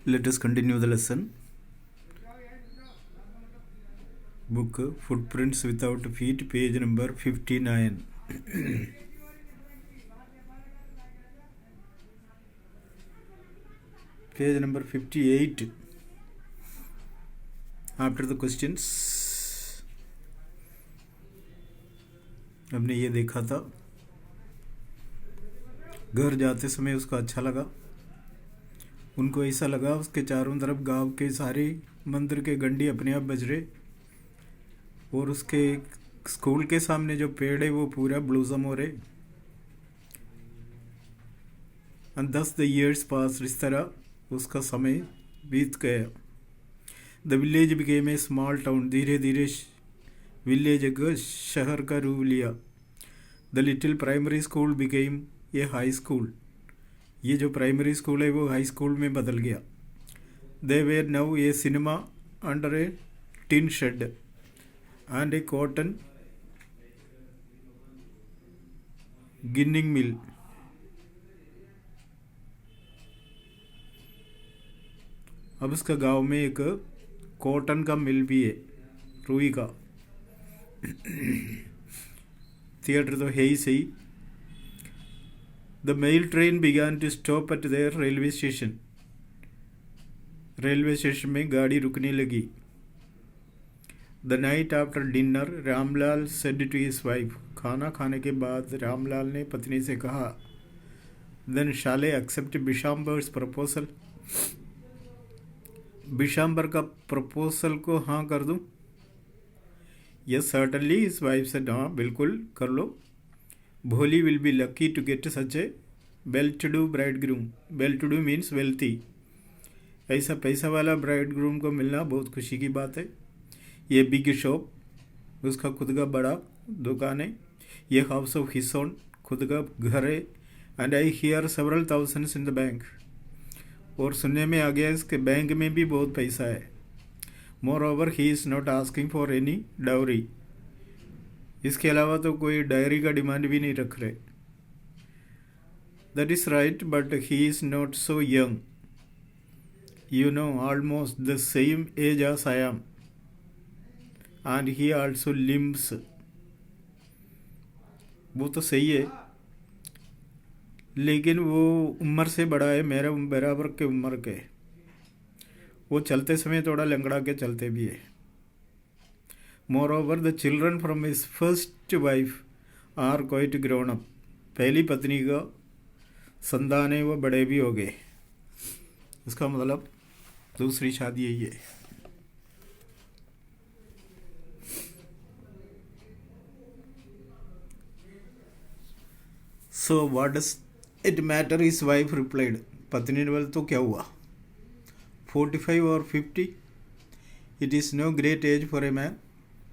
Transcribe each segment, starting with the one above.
Let us continue the lesson. Book Footprints Without Feet, page number 59. Page number 58. After the questions, हमने ये देखा था, घर जाते समय उसको अच्छा लगा। उनको ऐसा लगा उसके चारों तरफ गांव के सारे मंदिर के घंटी अपने आप बज रहे और उसके स्कूल के सामने जो पेड़ है वो पूरा ब्लूजम हो रहे। एंड दस द ईयर्स पास, इस तरह उसका समय बीत गया। The village became a small town, धीरे धीरे विलेज एक शहर का रूप लिया। The little primary school became a high school, ये जो प्राइमरी स्कूल है वो हाई स्कूल में बदल गया। They were now A cinema under A tin shed and a cotton ginning mill. अब उसका गांव में एक कॉटन का मिल भी है, रुई का। थिएटर तो है ही सही। The mail train began to stop at their railway station, railway station में गाड़ी रुकने लगी। The night after dinner Ramlal said to his wife, खाना खाने के बाद रामलाल ने पत्नी से कहा, then shall I accept Bishambar's proposal, Bishambar का प्रपोजल को हाँ कर दूं? Yes certainly, his wife said, हाँ बिल्कुल कर लो। Bholi will be lucky to get such a well to do bride groom, well to do means wealthy, ऐसा पैसा वाला ब्राइड ग्रूम को मिलना बहुत खुशी की बात है। ये बिग शॉप, उसका खुद का बड़ा दुकान है। ये हाउस ऑफ हिज ओन, खुद का घर है। And I hear several thousands in the bank, और सुनने में आ गया इसके बैंक में भी बहुत पैसा है। More over he is not asking for any dowry, इसके अलावा तो कोई डायरी का डिमांड भी नहीं रख रहे। That is right, but he is not so young, you know, almost the same age as I am, and he also limps. वो तो सही है, लेकिन वो उम्र से बड़ा है, मेरे बराबर के उम्र के। वो चलते समय थोड़ा लंगड़ा के चलते भी है। Moreover the children from his first wife are quite grown up, पहली पत्नी का संतान है वो बड़े भी हो गए। उसका मतलब दूसरी शादी यही है। So what does it matter, his wife replied, पत्नी ने बोला तो क्या हुआ, 45 और 50, it is no great age for a man,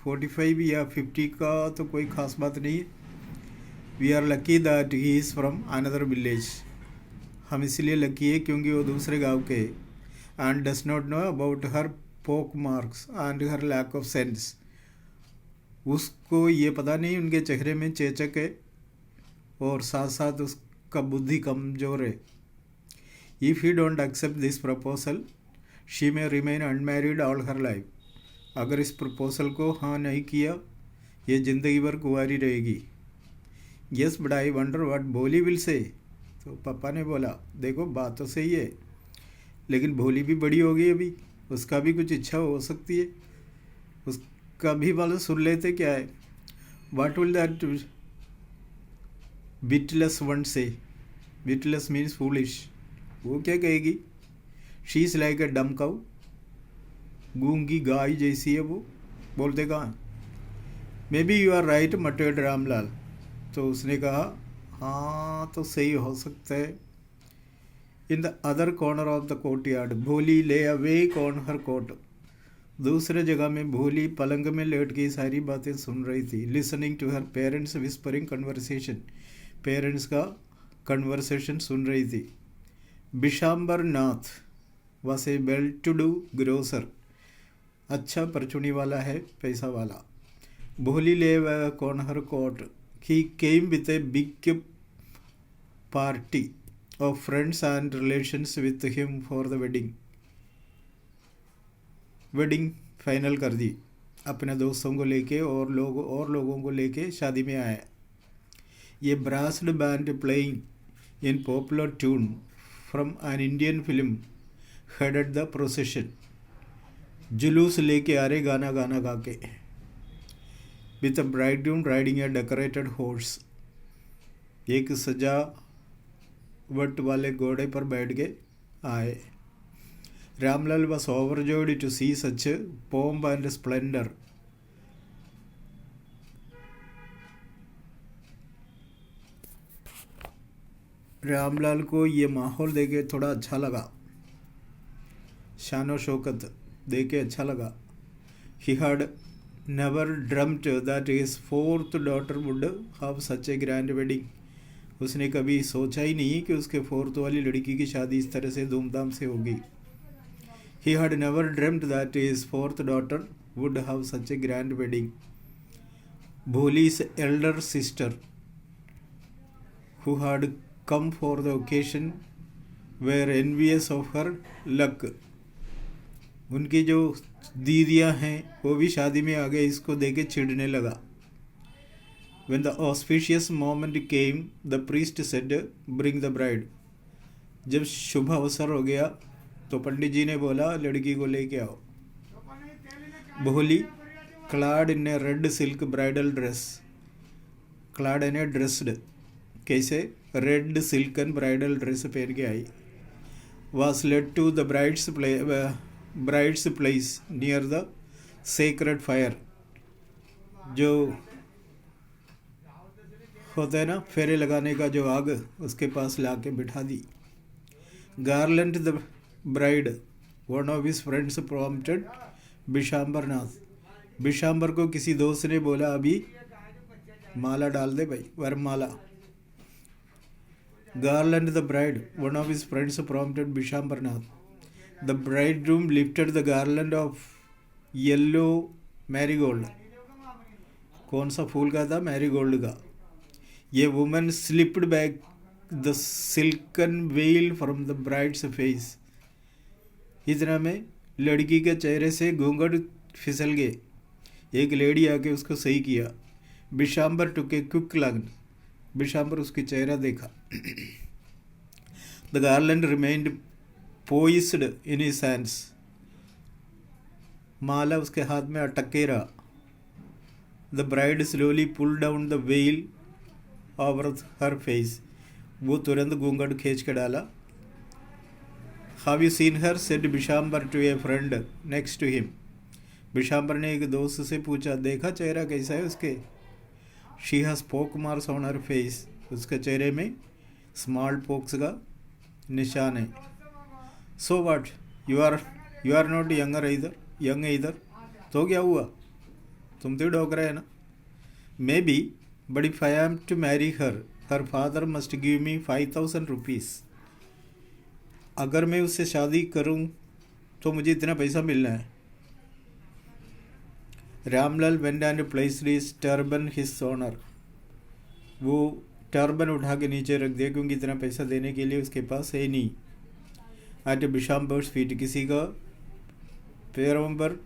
45 या 50 का तो कोई खास बात नहीं है। We are lucky that he is from another village, हम इसलिए लकी है क्योंकि वो दूसरे गांव के है। And does not know about her pockmarks and her lack of sense, उसको ये पता नहीं उनके चेहरे में चेचक है और साथ साथ उसका बुद्धि कमजोर है। If he don't accept this proposal she may remain unmarried all her life, अगर इस प्रपोजल को हाँ नहीं किया ये ज़िंदगी भर कुंवारी रहेगी। Yes but I wonder what भोली विल से, तो पापा ने बोला देखो बात तो सही है, लेकिन भोली भी बड़ी हो गई अभी, उसका भी कुछ इच्छा हो सकती है, उसका भी वाला सुन लेते क्या है। व्हाट विल दैट बिटलेस वन से, बिटलेस मीन्स फूलिश, वो क्या कहेगी। शी इज़ लाइक ए डम काउ, गूंगी गाय जैसी है वो, बोलते कहाँ। Maybe you are right मटेड रामलाल, तो उसने कहा हाँ तो सही हो सकता है। In the other corner of the courtyard Bholi lay awake on her coat, दूसरे जगह में भोली पलंग में लेट के सारी बातें सुन रही थी। Listening to her parents whispering conversation, parents का कन्वर्सेशन सुन रही थी। Bishambar Nath was a well to do grocer, अच्छा परचुनी वाला है, पैसा वाला। भोली ले कौन हर कोट, he came with a big party of friends and relations with him for the wedding. Wedding final कर दी, अपने दोस्तों को लेके और लोगों को लेके शादी में आया। ये brass band playing in popular tune from an Indian film headed the procession. जुलूस लेके आ रहे गाना गाना गा के। With a bridegroom riding a decorated horse, एक सजावट वाले घोड़े पर बैठ के आए। Ramlal was overjoyed to see such pomp and splendor. Ramlal को ये माहौल देके थोड़ा अच्छा लगा, शानो शौकत देके अच्छा लगा। He had never dreamt that his fourth daughter would have such a grand wedding. उसने कभी सोचा ही नहीं कि उसके फोर्थ वाली लड़की की शादी इस तरह से धूमधाम से होगी। He had never dreamt that his fourth daughter would have such a grand wedding. Bholi's elder sister, who had come for the occasion, were envious of her luck. उनकी जो दीदियाँ हैं वो भी शादी में आ गए, इसको देख के चिढ़ने लगा। When the auspicious moment came, the priest said, "Bring the bride." जब शुभ अवसर हो गया तो पंडित जी ने बोला, लड़की को लेके आओ। बोली clad in a red silk bridal dress, clad in a dressed, कैसे रेड सिल्कन ब्राइडल ड्रेस पहन के आई। was led to the bride's place near the sacred fire, जो होता है ना फेरे लगाने का जो आग, उसके पास लाके बिठा दी। Garland the bride, one of his friends prompted Bishambar Nath. Bishambar को किसी दोस्त ने बोला, अभी माला डाल दे भाई, वरमाला। Garland the bride, one of his friends prompted Bishambar Nath. The bridegroom lifted the garland of yellow marigold. कौन सा फूल का था? मैरीगोल्ड का। ये woman slipped back the silken well from the brides face. इतना में लड़की के चेहरे से घूंघट फिसल गए। एक लेडी आके उसको सही किया। बिशाम्बर टुक ए क्विक लगन, बिशाम्बर उसकी चेहरा देखा। The garland remained poised in his hands, माला उसके हाथ में अटक के रहा। The bride slowly pull down the veil over her face, वो तुरंत घूंघट खींच के डाला। Have you seen her? said Bishambar to a friend next to him. Bishambar ने एक दोस्त से पूछा, देखा चेहरा कैसा है उसके? She has pock marks on her face. उसके चेहरे में स्मॉल पॉक्स का निशान है। So what? You are not young either. तो क्या हुआ? तुम तो डोकरा है ना। Maybe, but if I am to marry her, her father must give me 5,000 rupees. अगर मैं उससे शादी करूं तो मुझे इतना पैसा मिलना है। Ramlal went and placed his turban his honour, वो टर्बन उठा के नीचे रख दिया क्योंकि इतना पैसा देने के लिए उसके पास है नहीं। एट बिशाम्बर्स फीट, किसी का पैरों पर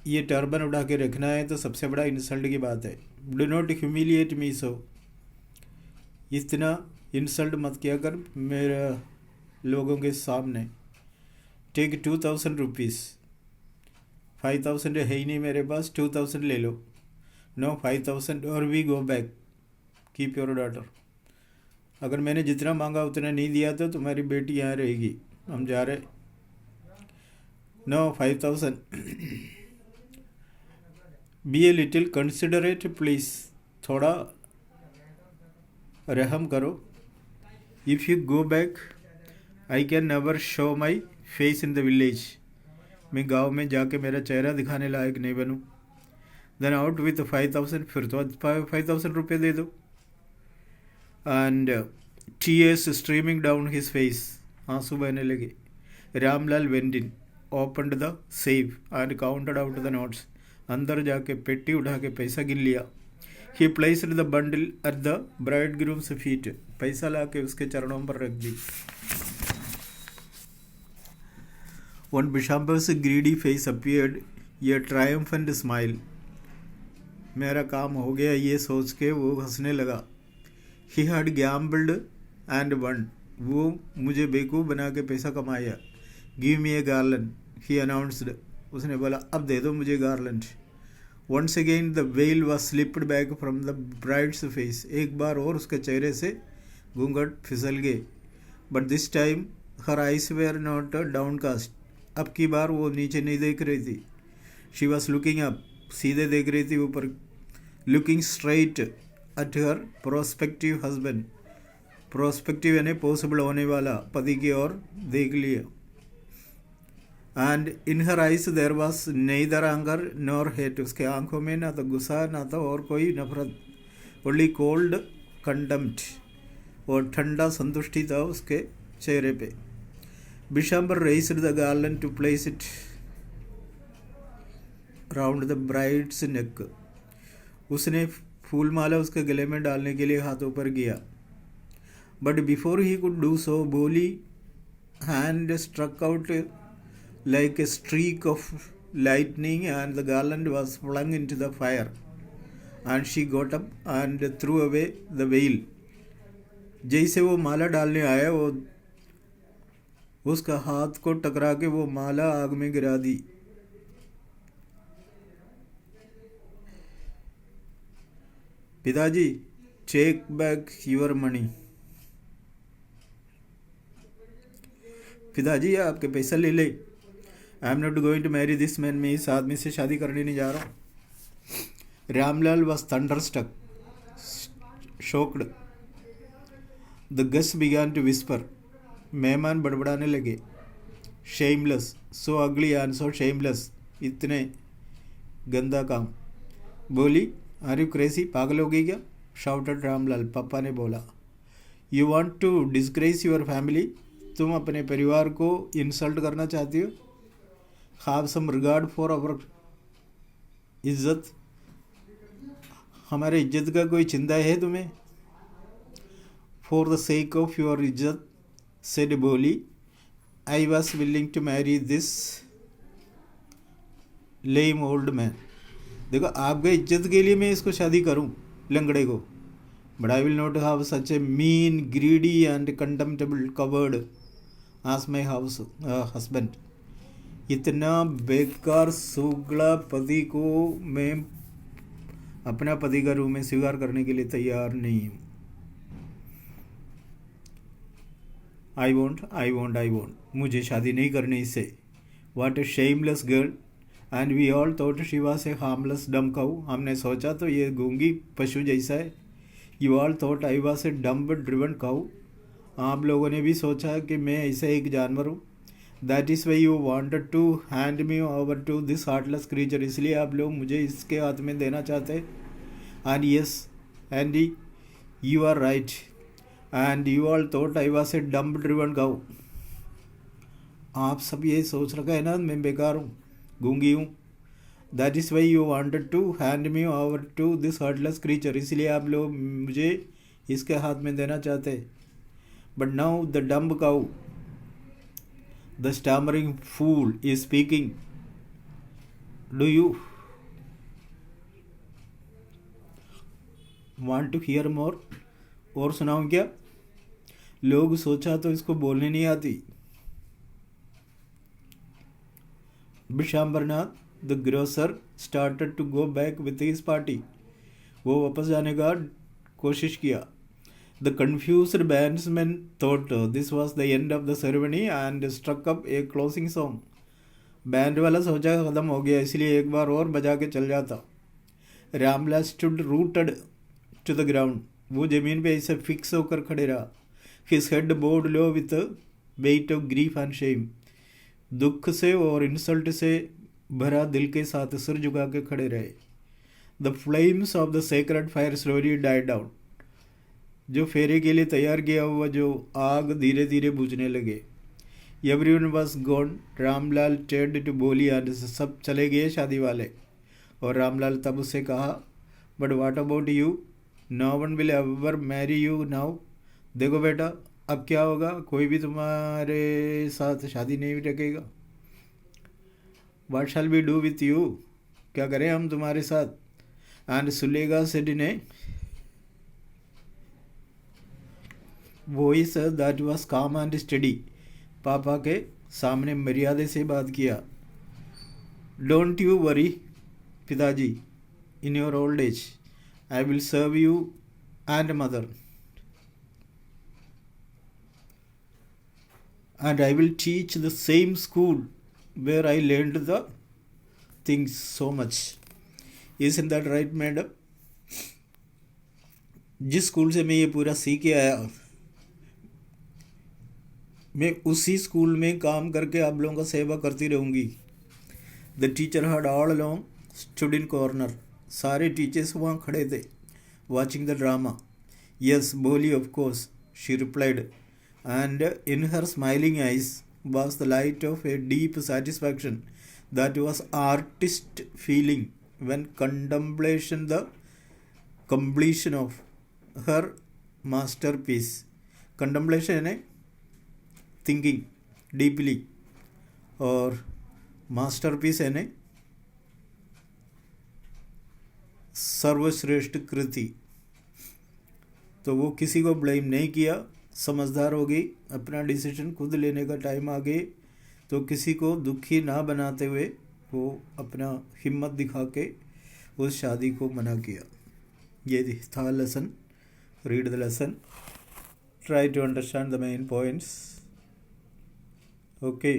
ये टर्बन उठा के रखना है तो सबसे बड़ा इंसल्ट की बात है। डू नॉट ह्यूमिलिएट मी सो, इतना इंसल्ट मत किया कर मेरे लोगों के सामने। टेक 2,000 रुपीज़, 5,000 है ही नहीं मेरे पास, 2,000 ले लो। नो 5,000 और we go back, keep your daughter. अगर मैंने जितना मांगा उतना नहीं दिया तो तुम्हारी बेटी यहाँ रहेगी, हम जा रहे। No 5,000। Be a little considerate please, थोड़ा रहम करो। If you go back I can never show my face in the village, मैं गांव में जाके मेरा चेहरा दिखाने लायक नहीं बनूँ। देन आउट विथ 5,000, फिर तो 5,000 रुपये दे दो। And tears streaming down his face, आंसू बहने लगे। Ramlal went in, opened the safe and counted out the notes, अंदर जाके पेटी उठा के पैसा गिन लिया। He placed the bundle at the bridegroom's feet, पैसा ला के उसके चरणों पर रख दी। On Bishamber's greedy face appeared a triumphant smile. मेरा काम हो गया ये सोच के वो हंसने लगा. He had gambled and won. वो मुझे बेवकूफ़ बना के पैसा कमाया. Give me a garland, he announced. उसने बोला अब दे दो मुझे garland. Once again the veil was slipped back from the bride's face. एक बार और उसके चेहरे से घूंघट फिसल गए. But this time her eyes were not downcast. अब की बार वो नीचे नहीं देख रही थी. She was looking up. सीधे देख रही थी ऊपर. Looking straight at her prospective husband. Prospective यानी पॉसिबल होने वाला पति की ओर देख लिया. And in her eyes there was neither anger nor hate. उसके आंखों में ना तो गुस्सा ना तो और कोई नफरत. Only cold contempt. और ठंडा संतुष्टि था उसके चेहरे पे. Bishamber raised the garland to place it round the bride's neck. उसने फूलमाला उसके गले में डालने के लिए हाथ ऊपर किया. But before he could do so, Boli hand struck out like a streak of lightning and the garland was flung into the fire. And she got up and threw away the veil. जैसे वो माला डालने आया वो उसका हाथ को टकरा के वो माला आग में गिरा दी. पिताजी टेक बैक योर मनी. पिताजी आपके पैसा ले ले. I am not going to marry this man. मैं इस आदमी से शादी करने नहीं जा रहा हूँ. Ramlal was thunderstruck, shocked. The guests began to whisper. मेहमान बड़बड़ाने लगे. शेमलेस, सो अगली एंड सो शेमलेस. इतने गंदा काम. बोली आर यू क्रेजी, पागल हो गई क्या? शाउटेड रामलाल. पापा ने बोला. You want to disgrace your family. तुम अपने परिवार को इंसल्ट करना चाहती हो. Have some regard for our इज्जत. हमारे इज्जत का कोई चिंता है तुम्हें? For the sake of your इज्जत said Bholi I was willing to marry this lame old man. देखो आपके इज्जत के लिए मैं इसको शादी करूं, लंगड़े को. But I will not have such a mean greedy and contemptible coward as my house husband. इतना बेकार सुगला पति को मैं अपना पति का रूप में स्वीकार करने के लिए तैयार नहीं हूँ. I won't. मुझे शादी नहीं करनी इससे. What a shameless girl. And we all thought she was a harmless dumb cow. हमने सोचा तो ये गूंगी पशु जैसा है. You all thought I was a dumb driven cow. आप लोगों ने भी सोचा कि मैं ऐसा एक जानवर हूँ. That is why you wanted to hand me over to this heartless creature. इसलिए आप लोग मुझे इसके हाथ में देना चाहते हैं. And yes indeed you are right. And you all thought I was a dumb driven cow. आप सब ये सोच रखा है ना मैं बेकार हूँ, गूंगी हूँ. That is why you wanted to hand me over to this heartless creature. इसलिए आप लोग मुझे इसके हाथ में देना चाहते हैं. But now the dumb cow, the stammering fool is speaking. Do you want to hear more. और सुनाऊँ क्या? लोग सोचा तो इसको बोलने नहीं आती. Bishambarnath the grocer started to go back with his party. वो वापस जाने का कोशिश किया. The confused bandsman thought this was the end of the ceremony and struck up a closing song. Band वाला सोचा ख़त्म हो गया इसलिए एक बार और बजा के चल जाता. Ramlal stood rooted to the ground. वो ज़मीन पे ऐसे फिक्स होकर खड़े रहा. His head bowed low with weight of grief and shame. दुख से और इंसल्ट से भरा दिल के साथ सिर झुका के खड़े रहे. The flames of the sacred fire slowly died down. जो फेरे के लिए तैयार किया हुआ जो आग धीरे धीरे बुझने लगे. Everyone was gone. रामलाल टेड टू बोली एंड सब चले गए शादी वाले. और रामलाल तब उससे कहा but what about you. No one will ever marry you now. देखो बेटा अब क्या होगा, कोई भी तुम्हारे साथ शादी नहीं रखेगा. What shall we do with you? क्या करें हम तुम्हारे साथ? And Sulega said in a voice that was calm and steady. पापा के सामने मर्यादे से बात किया. Don't you worry, पिताजी. In your old age, I will serve you and mother. And I will teach the same school where I learned the things so much. Isn't that right, madam? जिस school से मैं ये पूरा सीख के आया, मैं उसी स्कूल में काम करके आप लोगों का सेवा करती रहूँगी. The teacher had all along stood in corner. सारे टीचर्स वहाँ खड़े थे, वॉचिंग द ड्रामा. यस बोली, of course, she replied, and in her smiling eyes was the light of a deep satisfaction that was artist feeling when contemplation the completion of her masterpiece. Contemplation है thinking deeply, और masterpiece है सर्वश्रेष्ठ कृति. तो वो किसी को blame नहीं किया, समझदार हो गई, अपना डिसीजन खुद लेने का टाइम आ गए, तो किसी को दुखी ना बनाते हुए वो अपना हिम्मत दिखा के उस शादी को मना किया. ये था lesson. Read the lesson, try to understand the main points. Okay.